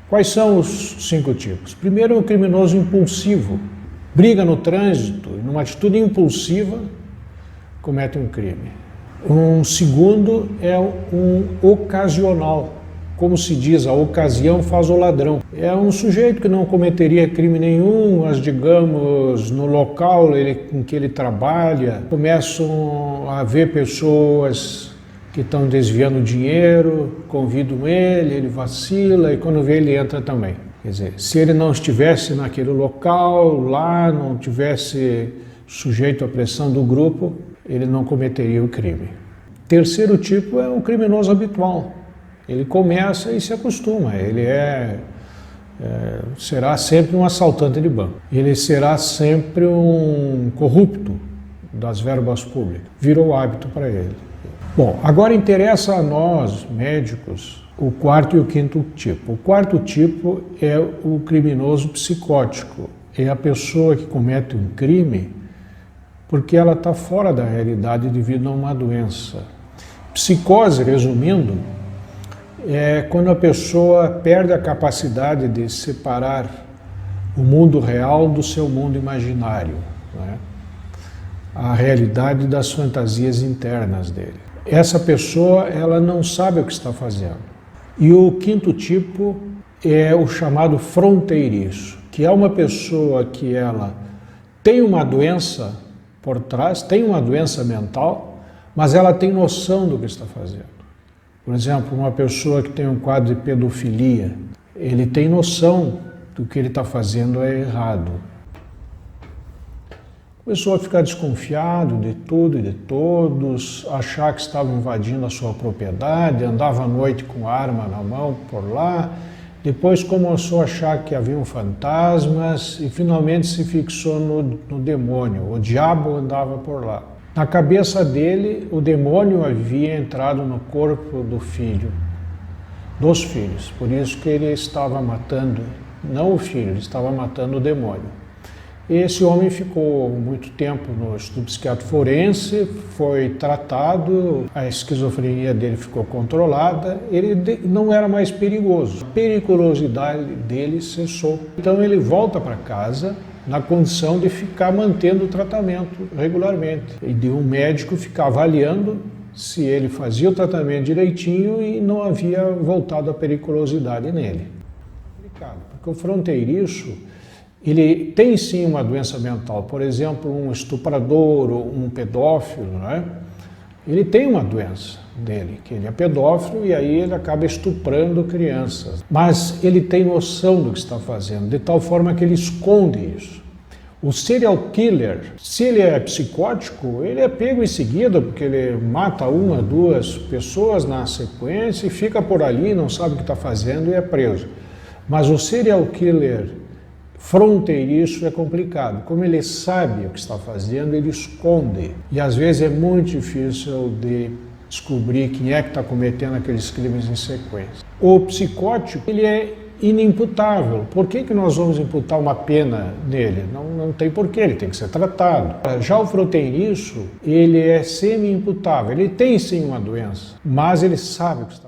Quais são os 5 tipos? Primeiro, o criminoso impulsivo. Briga no trânsito e, numa atitude impulsiva, comete um crime. Um segundo é um ocasional. Como se diz, a ocasião faz o ladrão. É um sujeito que não cometeria crime nenhum, mas, digamos, no local em que ele trabalha, começam a haver pessoas que estão desviando dinheiro, convidam ele vacila e quando vê ele entra também. Quer dizer, se ele não estivesse naquele local, lá, não tivesse sujeito à pressão do grupo, ele não cometeria o crime. Terceiro tipo é o criminoso habitual. Ele começa e se acostuma, ele será sempre um assaltante de banco, ele será sempre um corrupto das verbas públicas, virou hábito para ele. Bom, agora interessa a nós, médicos, o 4º e o 5º tipo. O 4º tipo é o criminoso psicótico, é a pessoa que comete um crime porque ela está fora da realidade devido a uma doença. Psicose, resumindo, é quando a pessoa perde a capacidade de separar o mundo real do seu mundo imaginário, né? A realidade das fantasias internas dele. Essa pessoa, ela não sabe o que está fazendo. E o 5º tipo é o chamado fronteiriço, que é uma pessoa que ela tem uma doença por trás, tem uma doença mental, mas ela tem noção do que está fazendo. Por exemplo, uma pessoa que tem um quadro de pedofilia, ele tem noção do que ele está fazendo é errado. Começou a ficar desconfiado de tudo e de todos, achar que estavam invadindo a sua propriedade, andava à noite com arma na mão por lá, depois começou a achar que haviam fantasmas e finalmente se fixou no demônio, o diabo andava por lá. Na cabeça dele, o demônio havia entrado no corpo dos filhos, por isso que ele estava matando, não o filho, ele estava matando o demônio. Esse homem ficou muito tempo no estudo psiquiátrico forense, foi tratado, a esquizofrenia dele ficou controlada, ele não era mais perigoso, a periculosidade dele cessou. Então ele volta para casa na condição de ficar mantendo o tratamento regularmente e de um médico ficar avaliando se ele fazia o tratamento direitinho e não havia voltado a periculosidade nele. Porque o fronteiriço, ele tem sim uma doença mental, por exemplo, um estuprador ou um pedófilo, né? Ele tem uma doença dele, que ele é pedófilo e aí ele acaba estuprando crianças. Mas ele tem noção do que está fazendo, de tal forma que ele esconde isso. O serial killer, se ele é psicótico, ele é pego em seguida, porque ele mata 1, 2 pessoas na sequência e fica por ali, não sabe o que está fazendo e é preso. Mas o serial killer fronteiriço é complicado. Como ele sabe o que está fazendo, ele esconde. E às vezes é muito difícil de descobrir quem é que está cometendo aqueles crimes em sequência. O psicótico, ele é inimputável. Por que nós vamos imputar uma pena nele? Não tem porquê, ele tem que ser tratado. Já o fronteiriço, ele é semi-imputável. Ele tem sim uma doença, mas ele sabe o que está fazendo.